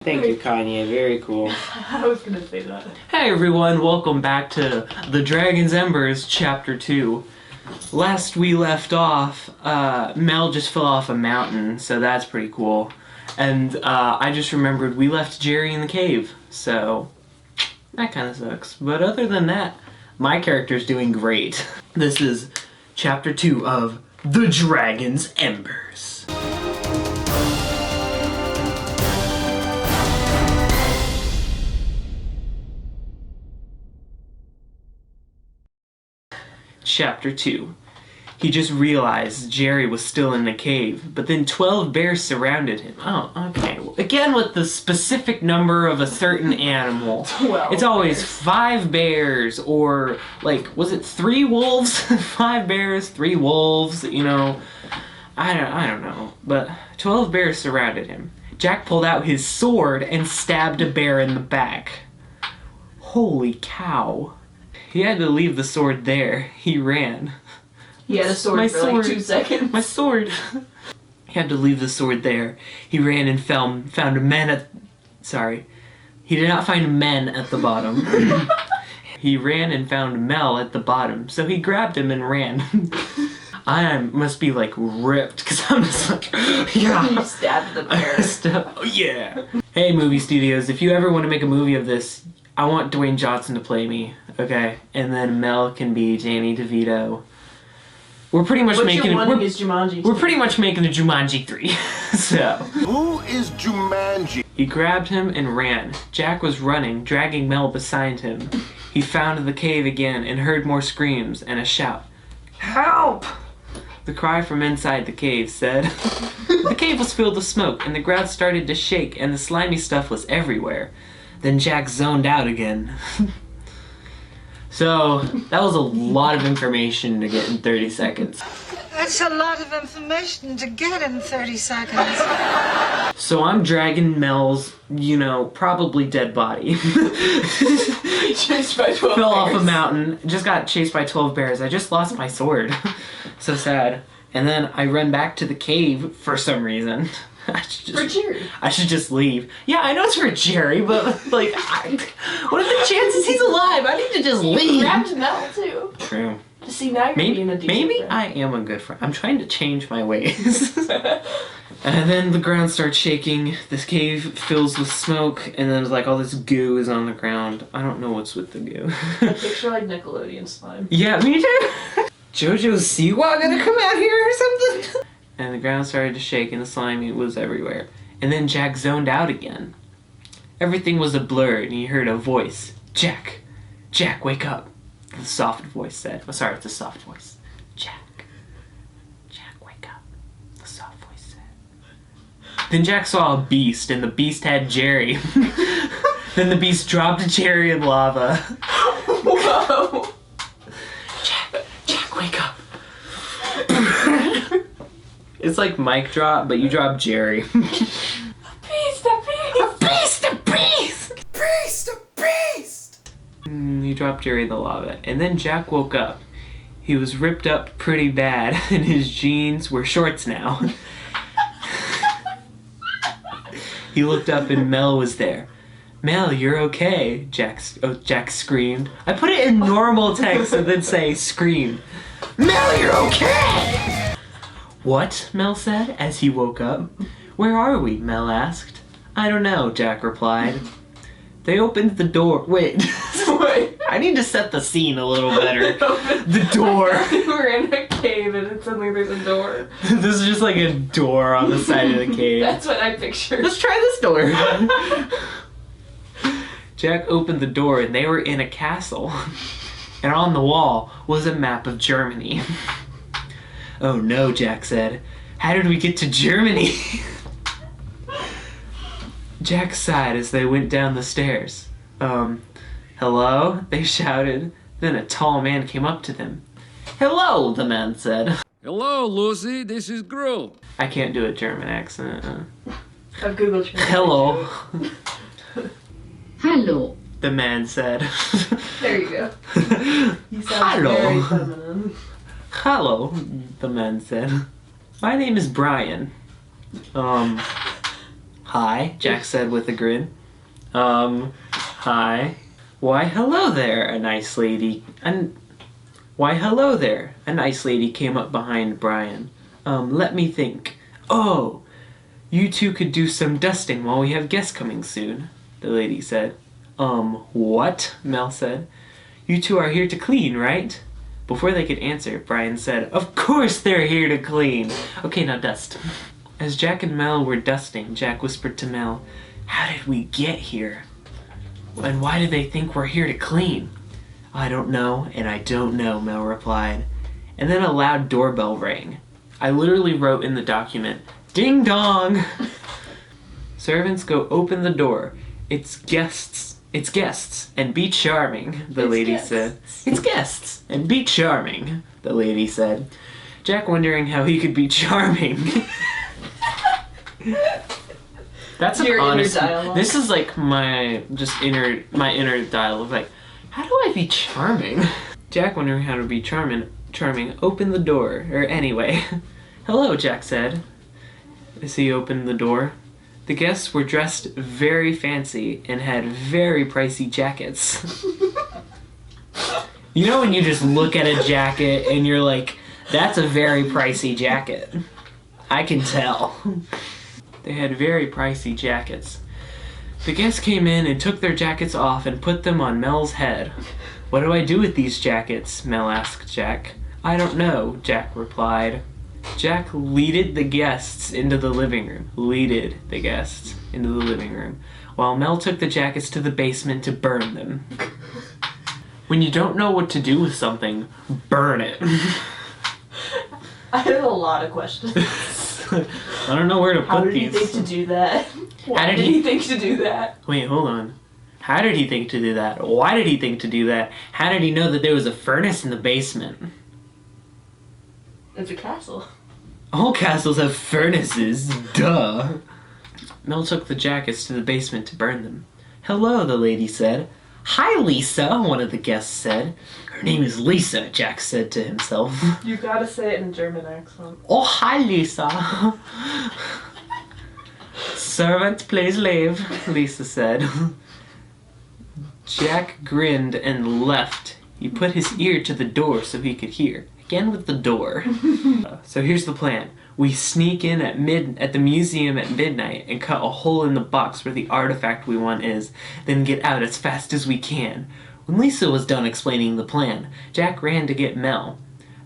Thank you, Kanye. Very cool. I was gonna say that. Hey everyone, welcome back to The Dragon's Embers, Chapter 2. Last we left off, Mel just fell off a mountain, so that's pretty cool. And I just remembered we left Jerry in the cave, so that kind of sucks. But other than that, my character's doing great. This is Chapter 2 of The Dragon's Embers. Chapter 2. He just realized Jerry was still in the cave, but then 12 bears surrounded him. Oh, okay. Again with the specific number of a certain animal. 12 It's always bears. 5 bears, or, like, was it 3 wolves? 5 bears, 3 wolves, you know. I don't know. But 12 bears surrounded him. Jack pulled out his sword and stabbed a bear in the back. Holy cow. He had to leave the sword there. He ran. He had a sword My for sword. like 2 seconds. My sword. He had to leave the sword there. He ran and found men at... Sorry. He did not find men at the bottom. He ran and found Mel at the bottom, so he grabbed him and ran. I must be like ripped, because I'm just like, yeah. You stabbed the bear. Oh yeah. Hey movie studios, if you ever want to make a movie of this, I want Dwayne Johnson to play me, okay? And then Mel can be Danny DeVito. We're pretty much making Jumanji. we're pretty much making a Jumanji 3. So Who is Jumanji? he grabbed him and ran. Jack was running, dragging Mel beside him. He found the cave again and heard more screams and a shout. Help! The cry from inside the cave said. The cave was filled with smoke and the ground started to shake and the slimy stuff was everywhere. Then Jack zoned out again. So, that was a lot of information to get in 30 seconds. That's a lot of information to get in 30 seconds. So I'm dragging Mel's, probably dead body. Chased by 12 Fell off a bears. mountain, just got chased by 12 bears. I just lost my sword. So sad. And then I run back to the cave for some reason. For Jerry. I should just leave. Yeah, I know it's for Jerry, but like, what are the chances he's alive? I need to just You leave. grabbed Mel too. True. See, now you're being a decent Maybe friend. I am a good friend. I'm trying to change my ways. And then the ground starts shaking. This cave fills with smoke, and then there's like all this goo is on the ground. I don't know what's with the goo. Picture like Nickelodeon slime. Yeah, me too. JoJo's Siwa gonna come out here or something? And the ground started to shake and the slime was everywhere. And then Jack zoned out again. Everything was a blur and he heard a voice. Jack! Jack, wake up! The soft voice said. Oh, sorry, it's a soft voice. Jack! Jack, wake up! The soft voice said. Then Jack saw a beast and the beast had Jerry. Then the beast dropped Jerry in lava. Whoa! Jack, wake up! It's like mic drop, but you drop Jerry. Beast, a beast! Beast, a beast! Beast, a beast! He dropped Jerry in the lava, and then Jack woke up. He was ripped up pretty bad, and his jeans were shorts now. He looked up and Mel was there. Mel, you're okay, Jack screamed. I put it in normal text and then say scream. Mel, you're okay! What? Mel said as he woke up. Where are we? Mel asked. I don't know, Jack replied. They opened the door. Wait. Wait. I need to set the scene a little better. The door. We're in a cave and then suddenly there's a door. This is just like a door on the side of the cave. That's what I pictured. Let's try this door. Jack opened the door and they were in a castle. And on the wall was a map of Germany. Oh no, Jack said. How did we get to Germany? Jack sighed as they went down the stairs. Hello? They shouted. Then a tall man came up to them. Hello, the man said. Hello, Lucy. This is Gru. I can't do a German accent. I've Googled Translate. Hello, Hello. the man said. There you go. You sound Hello. very feminine. Hello, the man said. My name is Brian. Hi, Jack said with a grin. Hi. Why, hello there, a nice lady. Why, hello there, a nice lady came up behind Brian. Let me think. Oh, you two could do some dusting while we have guests coming soon, the lady said. What? Mel said. You two are here to clean, right? Before they could answer, Brian said, Of course they're here to clean. Okay, now dust. As Jack and Mel were dusting, Jack whispered to Mel, How did we get here? And why do they think we're here to clean? I don't know, and I don't know, Mel replied. And then a loud doorbell rang. I literally wrote in the document, Ding dong! Servants go open the door. It's guests, and be charming, the lady said. It's guests, and be charming, the lady said. Jack wondering how he could be charming. That's Your an honest. inner dialogue. This is like my inner dialogue. Like, how do I be charming? Jack wondering how to be charming. Opened the door. Or anyway, hello, Jack said. As he opened the door, the guests were dressed very fancy and had very pricey jackets. You know when you just look at a jacket and you're like, that's a very pricey jacket. I can tell. They had very pricey jackets. The guests came in and took their jackets off and put them on Mel's head. What do I do with these jackets? Mel asked Jack. I don't know, Jack replied. Jack leaded the guests into the living room. While Mel took the jackets to the basement to burn them. When you don't know what to do with something, burn it. I have a lot of questions. I don't know where to How put did he these. think to do that? Why did did he- he think to do that? Wait, hold on. How did he think to do that? Why did he think to do that? How did he know that there was a furnace in the basement? It's a castle. All castles have furnaces, duh. Mel took the jackets to the basement to burn them. Hello, the lady said. Hi, Lisa, one of the guests said. Her name is Lisa, Jack said to himself. You gotta say it in a German accent. Oh, hi, Lisa. Servant, please leave, Lisa said. Jack grinned and left. He put his ear to the door so he could hear. Again with the door. So here's the plan. We sneak in at the museum at midnight and cut a hole in the box where the artifact we want is, then get out as fast as we can. When Lisa was done explaining the plan, Jack ran to get Mel.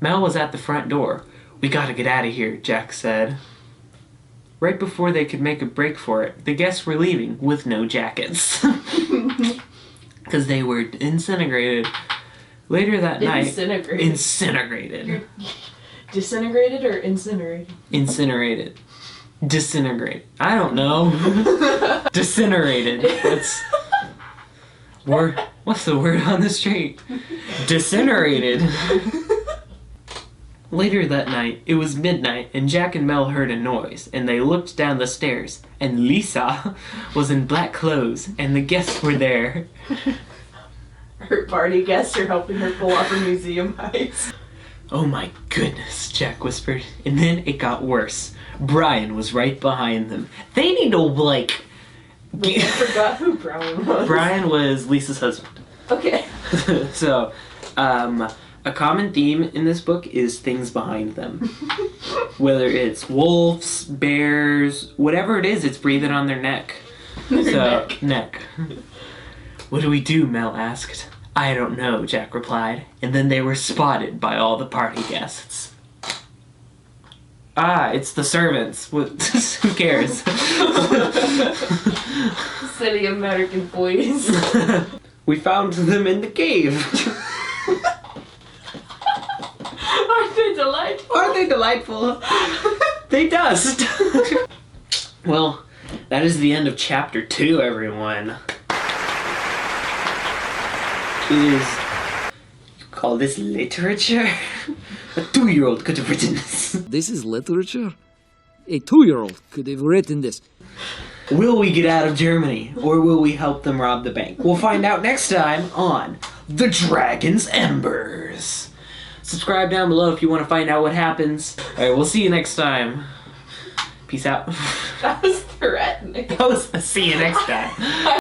Mel was at the front door. We gotta get out of here, Jack said. Right before they could make a break for it, the guests were leaving with no jackets. Because they were incinerated. Later that night... Incinerated. Disintegrated or incinerated? Incinerated. Disintegrate. I don't know. Disintegrated. That's... What's the word on the street? Disintegrated. Later that night, it was midnight, and Jack and Mel heard a noise, and they looked down the stairs, and Lisa was in black clothes, and the guests were there. Her party guests are helping her pull off her museum heist. Oh my goodness, Jack whispered, and then it got worse. Brian was right behind them. They need to, like... Wait, I forgot who Brian was. Brian was Lisa's husband. Okay. So, a common theme in this book is things behind them. Whether it's wolves, bears, whatever it is, it's breathing on their neck. Neck. What do we do? Mel asked. I don't know, Jack replied. And then they were spotted by all the party guests. Ah, it's the servants. Who cares? Silly American boys. We found them in the cave. Aren't they delightful? Aren't they delightful? They dust. Well, that is the end of chapter 2, everyone. You call this literature? A 2-year-old could have written this. This is literature? A 2-year-old could have written this. Will we get out of Germany, or will we help them rob the bank? We'll find out next time on The Dragon's Embers. Subscribe down below if you want to find out what happens. Alright, we'll see you next time. Peace out. That was threatening. That was, see you next time.